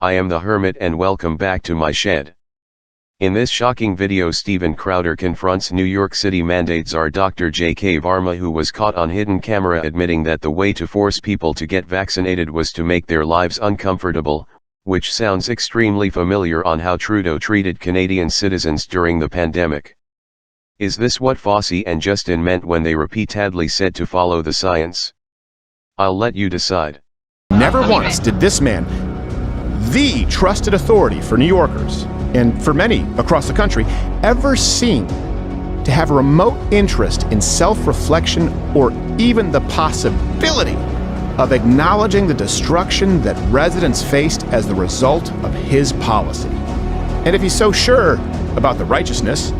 I am the Hermit and welcome back to my shed. In this shocking video, Steven Crowder confronts New York City mandate czar Dr. K Varma, who was caught on hidden camera admitting that the way to force people to get vaccinated was to make their lives uncomfortable, which sounds extremely familiar on how Trudeau treated Canadian citizens during the pandemic. Is this what Fauci and Justin meant when they repeatedly said to follow the science? I'll let you decide. Never once did this man, the trusted authority for New Yorkers, and for many across the country, ever seem to have a remote interest in self-reflection or even the possibility of acknowledging the destruction that residents faced as the result of his policy. And if he's so sure about the righteousness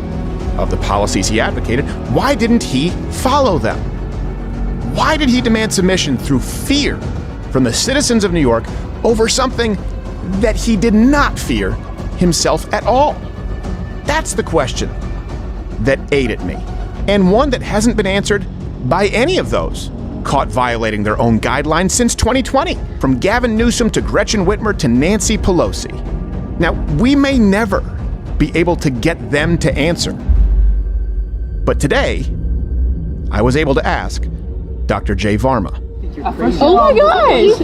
of the policies he advocated, why didn't he follow them? Why did he demand submission through fear from the citizens of New York over something that he did not fear himself at all? That's the question that ate at me, and one that hasn't been answered by any of those caught violating their own guidelines since 2020, from Gavin Newsom to Gretchen Whitmer to Nancy Pelosi. Now, we may never be able to get them to answer, but today, I was able to ask Dr. K Varma. Oh my gosh!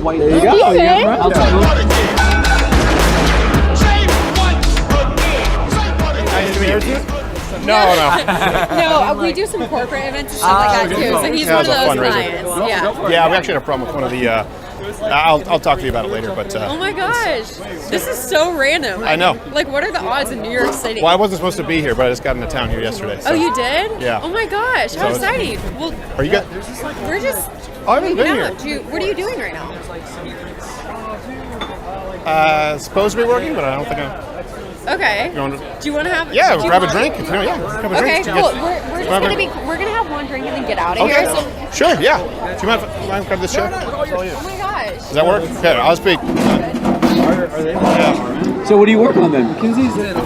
There you go. No, we do some corporate events and stuff like that too. So he's one of those clients. Yeah, we actually had a problem with one of the. I'll talk to you about it later, but. Oh my gosh, this is so random. I know. Like, what are the odds in New York City? Well, I wasn't supposed to be here, but I just got into town here yesterday. So. Oh, you did? Yeah. Oh my gosh, how exciting! Well, are you good? We're just. Oh, I haven't been here. What are you doing right now? Supposed to be working, but I don't think I'm. Okay. Do you want to have? Yeah, grab a drink. Grab a okay, drink. cool. We're gonna have one drink and then get out of here. So. Sure. Yeah. Do you mind if I grab this chair? Oh my gosh. Does that work? Okay, I'll speak. So what do you work on then?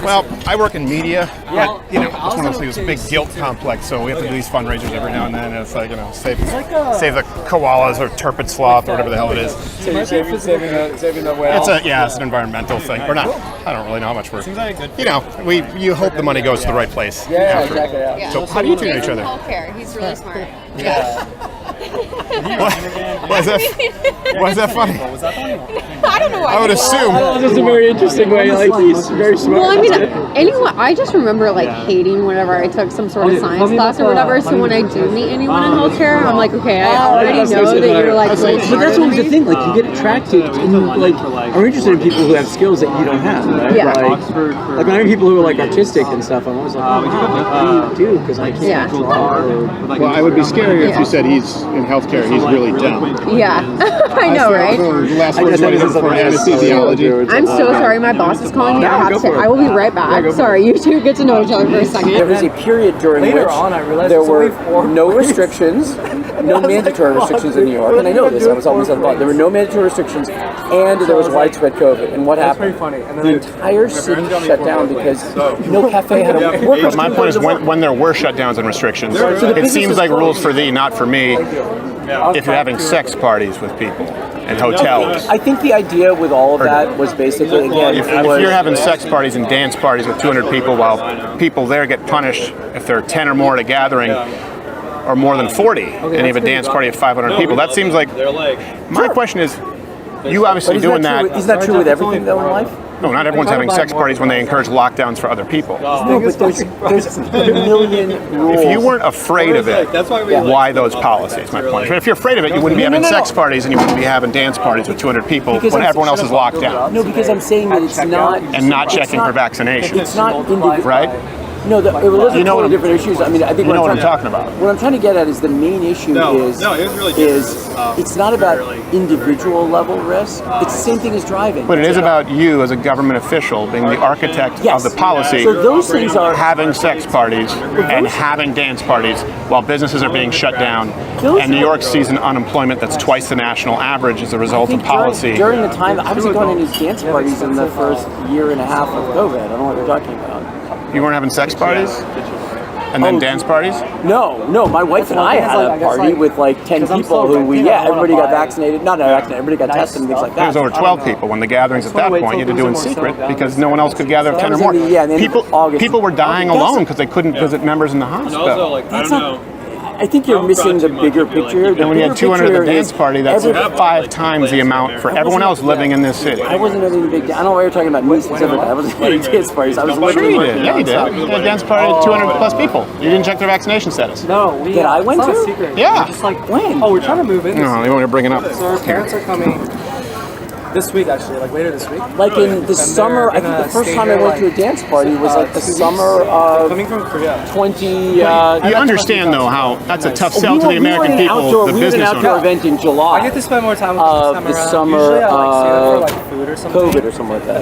Well, I work in media. But, it's one of those things, a big guilt complex. So we have to do these fundraisers every now and then. And it's like, save the koalas or turpid sloth or whatever the hell it is. So you're saving the whale? It's an environmental thing. Or not. I don't really know how much we're. You hope the money goes to the right place. Yeah, exactly. Yeah. So how do you treat each other? Healthcare. He's really smart. Yeah. Why is that funny? I don't know why. I would assume. That's a very interesting way. He's very smart. Well, I mean, anyway, I just remember hating whenever I took some sort of science class or whatever. So when I do meet anyone in healthcare, I'm like, okay, I already know that you're way smarter. But that's always the thing. You get attracted and are interested in people who have skills that you don't have, right? Yeah. Like when I meet people who are artistic and stuff, I'm always like, oh, wow, what do you do? Because I can't draw. Well, I would be scarier if you said he's in healthcare. He's really dumb. Yeah, I know, right? Last word for anesthesiology. I'm so sorry, my boss is calling me. I will be right back. Sorry, you two get to know each other for a second. There was a period during which there were no restrictions, no mandatory restrictions in New York, and I know this, I was always on the there were no mandatory restrictions, and there was widespread COVID. And what happened? The entire city shut down because no cafe had a work. My point is when there were shutdowns and restrictions, it seems like rules for thee, not for me, if you're having sex parties with people in hotels. I think the idea with all of that was basically, again, if you're having sex parties and dance parties with 200 people while people there get punished if there are 10 or more at a gathering, or more than 40, and you have a dance party of 500 people, that seems like, my question is, you obviously doing that. Isn't that true with everything though in life? No, not everyone's having sex parties when they encourage lockdowns for other people. No, but there's a million rules. If you weren't afraid of it, why those policies, my point. If you're afraid of it, you wouldn't be having sex parties and you wouldn't be having dance parties with 200 people when everyone else is locked down. No, because I'm saying that it's not... And not checking for vaccinations. It's not individual. Right? No, it was totally different issues. I mean, I think you know what I'm talking about. What I'm trying to get at is the main issue is it's not about individual level risk. It's the same thing as driving. But it is about you as a government official being the architect of the policy. So those things are having sex parties and having dance parties while businesses are being shut down, and New York sees an unemployment that's twice the national average as a result of policy. During the time, I wasn't going to these dance parties in the first year and a half of COVID. I don't know what you're talking about. You weren't having sex parties? And then dance parties? No. My wife and I had a party with like 10 people who everybody got vaccinated. Not vaccinated, everybody got tested and things like that. There was over 12 people. When the gatherings at that point, you had to do in secret because no one else could gather 10 or more. People were dying alone because they couldn't visit members in the hospital. I don't know. I think you're missing the bigger picture. And when you had 200 at the dance party, that's 5 times the amount for everyone else living in this city. I wasn't at any big. I don't know why you're talking about me specifically. I wasn't at any dance parties. I was literally. Sure you did. Yeah, you did. You had a dance party of 200 plus people. You didn't check their vaccination status. No, that I went to. Yeah. Just like when? Oh, we're trying to move in. No, you want to bring it up. So our parents are coming this week, actually, like later this week. Like in the summer, I think the first time I went to a dance party was like the summer of coming from Korea. 20. You understand though how that's a tough sell to the American people, the business owners. We had an outdoor event in July. I get to spend more time with the summer Usually I like stay there for like food or something. COVID or something like that.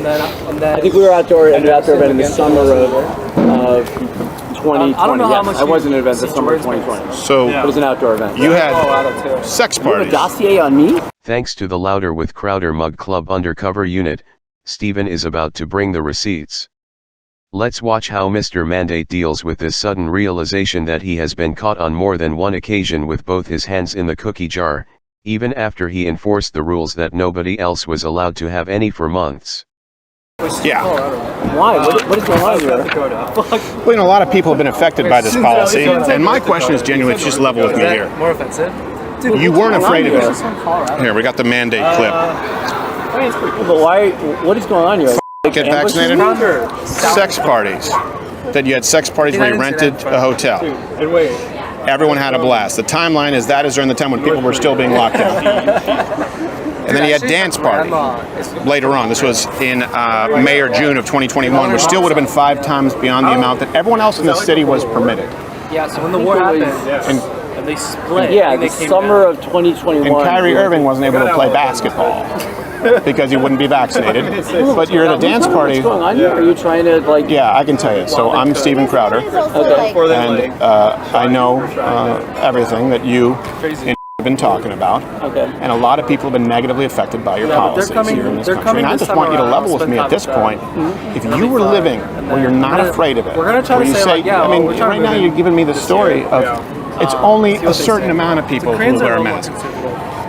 And then I think we were at an outdoor event in the summer of 2020. I don't know how much I was in an event the summer of 2020. So it was an outdoor event. You had sex parties. You have a dossier on me? Thanks to the Louder with Crowder Mug Club undercover unit, Stephen is about to bring the receipts. Let's watch how Mr. Mandate deals with this sudden realization that he has been caught on more than one occasion with both his hands in the cookie jar, even after he enforced the rules that nobody else was allowed to have any for months. Yeah. Why? What is going on here? Well, a lot of people have been affected by this policy, and my question is genuinely, just level with me here. More offensive? Dude, you weren't afraid of it. Here, we got the mandate clip. I mean, it's pretty cool. But why? What is going on here? Get vaccinated? Sex parties. That you had sex parties where you rented a hotel. Everyone had a blast. The timeline is during the time when people were still being locked down. And then he had dance party later on. This was in May or June of 2021, which still would have been 5 times beyond the amount that everyone else in the city was permitted. Yeah, so when the war happened, and they split. Yeah, the summer of 2021. And Kyrie Irving wasn't able to play basketball because he wouldn't be vaccinated. But you're at a dance party. What's going on here? Are you trying to like? Yeah, I can tell you. So I'm Steven Crowder, and I know everything that you have been talking about. Okay. And a lot of people have been negatively affected by your policies here in this country. And I just want you to level with me at this point. If you were living where you're not afraid of it, where you say, I mean, right now you're giving me the story of it's only a certain amount of people who wear a mask.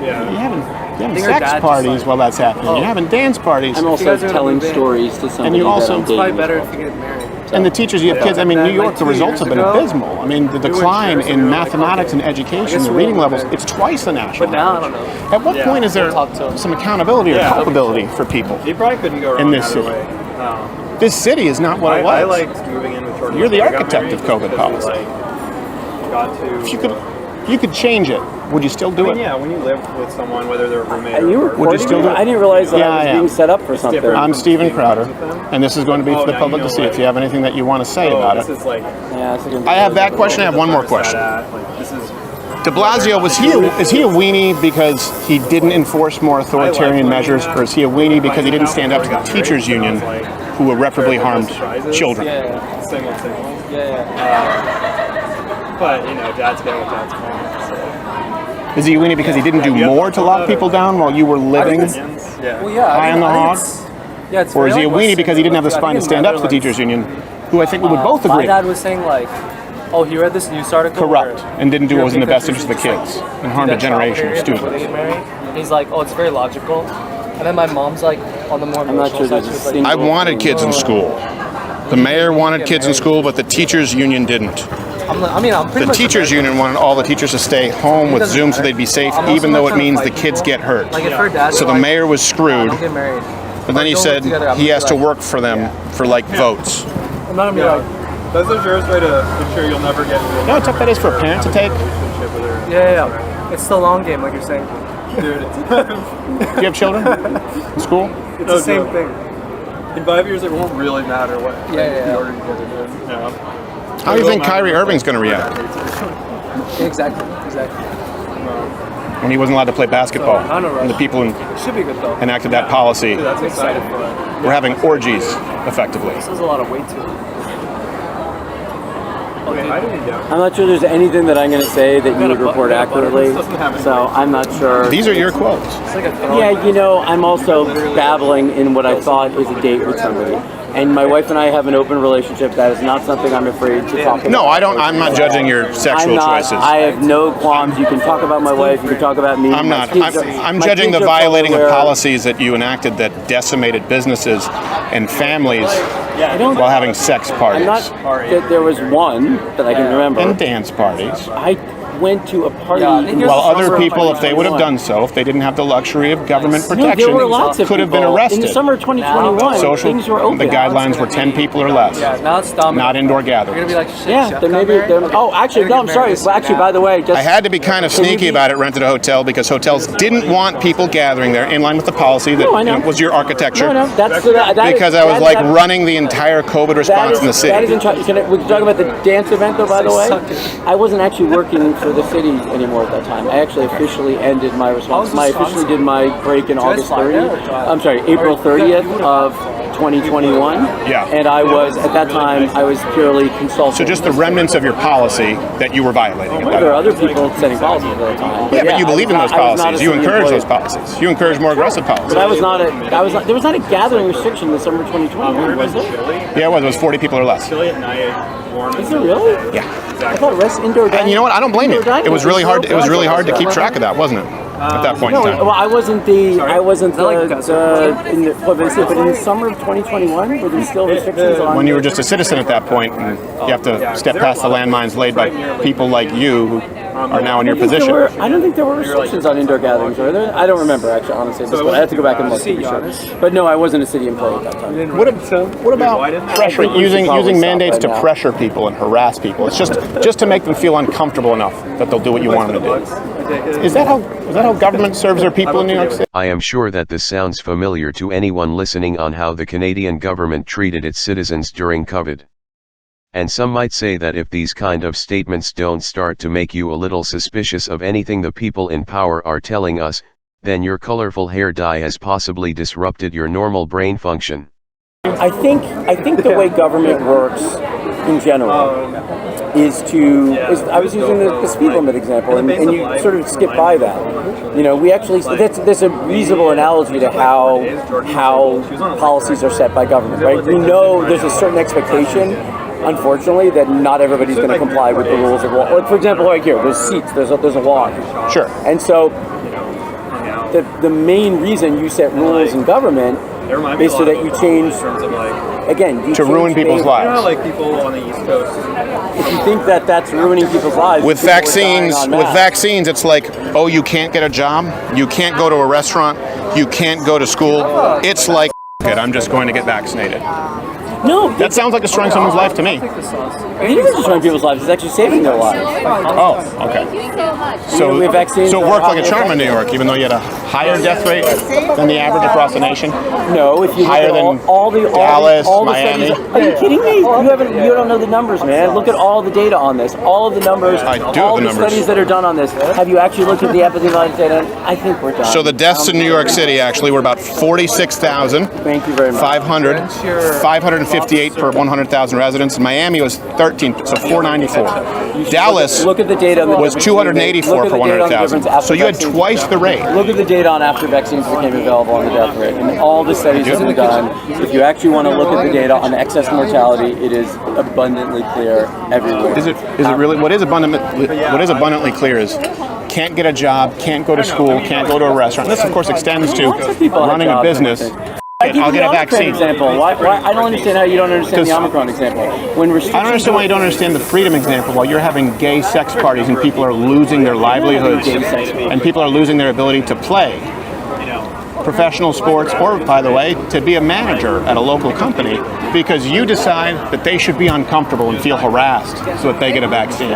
You're having sex parties while that's happening. You're having dance parties. I'm also telling stories to somebody. And you also, it's probably better if you get married. and the teachers, you have kids. I mean, New York, the results have been abysmal. I mean, the decline in mathematics and education, the reading levels, it's twice the national But now, I average. don't know. At what point is there some accountability or culpability for people He probably couldn't go wrong in this city? No. This city is not what it was. I liked moving in with Jordan. You're the I got architect married of COVID because policy. got to. If you could change it, would you still do it? Yeah, when you live with someone, whether they're a roommate And you or recording still me? do it? I didn't realize that I was being set up for something. I'm Steven Crowder, and this is going to be for the public to see. If you have anything that you want to say about it. This is like. Yeah, it's like I have that question. I have one more question. This is. De Blasio, is he a weenie because he didn't enforce more authoritarian measures, or is he a weenie because he didn't stand up to the teachers union who irreparably harmed children? Yeah. Same one. But, Dad's getting what Dad's calling. Is he a weenie because he didn't do more to lock people down while you were living high on the hog? Or is he a weenie because he didn't have the spine to stand up to the teachers union, who I think we would both agree My dad was saying like, oh, he read this news article. corrupt and didn't do what was in the best interest of the kids and harmed a generation of students. He's like, oh, it's very logical. And then my mom's like, on the more emotional side, she was like, I wanted kids in school. The mayor wanted kids in school, but the teachers union didn't. I'm pretty The much teachers union wanted all the teachers to stay home with Zoom so they'd be safe, even though it means the kids get hurt. Like if her dad, So the mayor was screwed, don't get married. but then he said he has to work for them for like votes. I'm not gonna be like, That's the surest way to ensure you'll never get into You know how tough that is for a parent to take? yeah. It's the long game, like you're saying. Dude, Do you have children in school? it's the same thing. In 5 years, it won't really matter what Yeah. the order you get it in. How do you think Kyrie Irving's going to react Exactly. when he wasn't allowed to play basketball I know, right? and the people Should be good though. enacted that policy? Dude, that's exciting for it. We're having orgies, effectively. This is a lot of weight to it. I didn't know. I'm not sure there's anything that I'm going to say that you would report accurately. So I'm not sure. These are your quotes. It's like a Yeah, I'm also babbling in what I thought is a date with somebody. And my wife and I have an open relationship. That is not something I'm afraid to talk about. No, I don't. I'm not judging your sexual choices. I have no qualms. You can talk about my wife. You can talk about me. I'm not. I'm judging the violating of policies that you enacted that decimated businesses and families while having sex parties. I'm not. There was one that I can remember. And dance parties. I went to a party. While other people, if they would have done so, if they didn't have the luxury of government protection, there were lots of could have been people. arrested. In the summer of 2021, things were open. The guidelines were 10 people or less. Now it's not indoor gatherings. You're gonna be like, shit, yeah, there may be. Oh, actually, no, I'm sorry. Well, actually, by the way, I had to be kind of sneaky about it, rented a hotel, because hotels didn't want people gathering there in line with the policy that was your architecture. No, that's because I was like running the entire COVID response in the city. That is we can talk about the dance event, though, by the way. I wasn't actually working for the city anymore at that time. I actually officially ended my response. I officially did my break in August 30th. I'm sorry, April 30th of 2021. Yeah. And I was, at that time, I was purely consulting. So just the remnants of your policy that you were violating. Well, there are other people setting policies at that time. But you believe in those policies. You encourage those policies. You encourage more aggressive policies. But there was not a gathering restriction in the summer of 2021, was there? Yeah, it was 40 people or less. Is it really? Yeah. I thought indoor dining. And you know what? I don't blame you. It was really hard. It was really hard to keep track of that, wasn't it? At that point in time. Well, I wasn't but in the summer of 2021, were there still restrictions on? When you were just a citizen at that point, and you have to step past the landmines laid by people like you who are now in your position. I don't think there were restrictions on indoor gatherings, were there? I don't remember, actually, honestly. I have to go back and look to be sure. But no, I wasn't a city employee at that time. What about pressure? Using mandates to pressure people and harass people? It's just to make them feel uncomfortable enough that they'll do what you want them to do. Is that how government serves their people in New York City? I am sure that this sounds familiar to anyone listening on how the Canadian government treated its citizens during COVID. And some might say that if these kind of statements don't start to make you a little suspicious of anything the people in power are telling us, then your colorful hair dye has possibly disrupted your normal brain function. I think the way government works in general is I was using the speed limit example, and you sort of skip by that. You know, we actually, that's a reasonable analogy to how policies are set by government, right? We know there's a certain expectation, unfortunately, that not everybody's going to comply with the rules of law. Like, for example, right here, there's seats, there's a law here. Sure. And so the main reason you set rules in government is so that you change, again, to ruin people's lives. You know, like people on the East Coast. If you think that that's ruining people's lives, with vaccines, it's like, oh, you can't get a job, you can't go to a restaurant, you can't go to school. It's like, I'm just going to get vaccinated. No, that sounds like destroying someone's life to me. It isn't destroying people's lives; it's actually saving their lives. Oh, okay. So it worked like a charm in New York, even though you had a higher death rate than the average across the nation. No, if you higher than Dallas, Miami. Studies, are you kidding me? You don't know the numbers, man. Look at all the data on this. All of the numbers. I do all have the studies that are done on this. Have you actually looked at the epidemiologic data? I think we're done. So the deaths in New York City actually were about 46,000. Thank you very much. 558 per 100,000 residents. In Miami was 13, so 494. Dallas look at the data was 284 per 100,000. So you had twice the rate. Look at the data on after vaccines became available on the death rate, and all the studies that have been done. If you actually want to look at the data on excess mortality, it is abundantly clear everywhere. Is it really? What is abundantly clear is can't get a job, can't go to school, can't go to a restaurant. This, of course, extends to running a business. I'll get a vaccine. Example. Why? I don't understand how you don't understand the Omicron example. I don't understand why you don't understand the freedom example. While you're having gay sex parties and people are losing their livelihoods and people are losing their ability to play professional sports, or, by the way, to be a manager at a local company, because you decide that they should be uncomfortable and feel harassed so that they get a vaccine.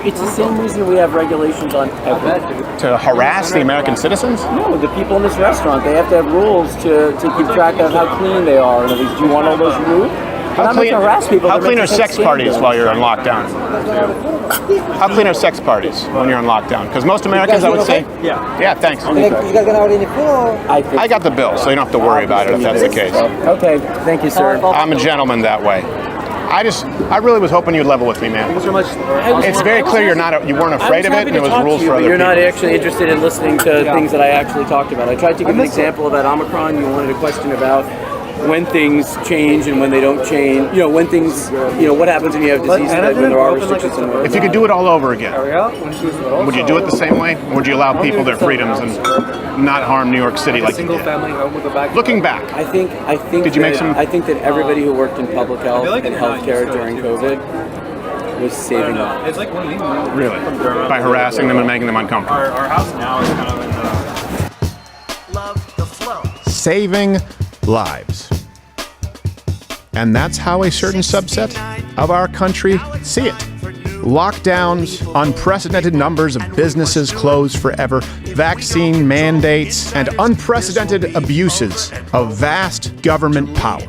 It's the same reason we have regulations on everything. To harass the American citizens? No, the people in this restaurant, they have to have rules to keep track of how clean they are. Do you want all those removed? How clean are sex parties while you're on lockdown? How clean are sex parties when you're on lockdown? Because most Americans, I would say, yeah, thanks. You guys gonna order any food? I got the bill, so you don't have to worry about it if that's the case. Okay, thank you, sir. I'm a gentleman that way. I really was hoping you'd level with me, man. Thanks so much. It's very clear you weren't afraid of it, and it was rules for other people. You're not actually interested in listening to things that I actually talked about. I tried to give an example about Omicron. You wanted a question about when things change and when they don't change. You know, when things, you know, what happens when you have disease spread, when there are restrictions. If you could do it all over again, would you do it the same way? Or would you allow people their freedoms and not harm New York City like you did? Looking back, I think that everybody who worked in public health and healthcare during COVID was saving lives. It's like really, by harassing them and making them uncomfortable. Our house now is kind of in the saving lives. And that's how a certain subset of our country see it. Lockdowns, unprecedented numbers of businesses closed forever, vaccine mandates, and unprecedented abuses of vast government power.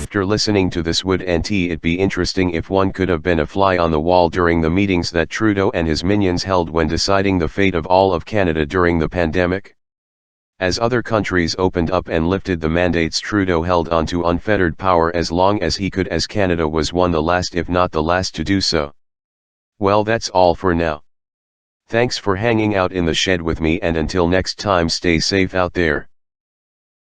After listening to this, would it be interesting if one could have been a fly on the wall during the meetings that Trudeau and his minions held when deciding the fate of all of Canada during the pandemic? As other countries opened up and lifted the mandates, Trudeau held on to unfettered power as long as he could, as Canada was one the last if not the last to do so. Well, that's all for now. Thanks for hanging out in the shed with me, and until next time, stay safe out there.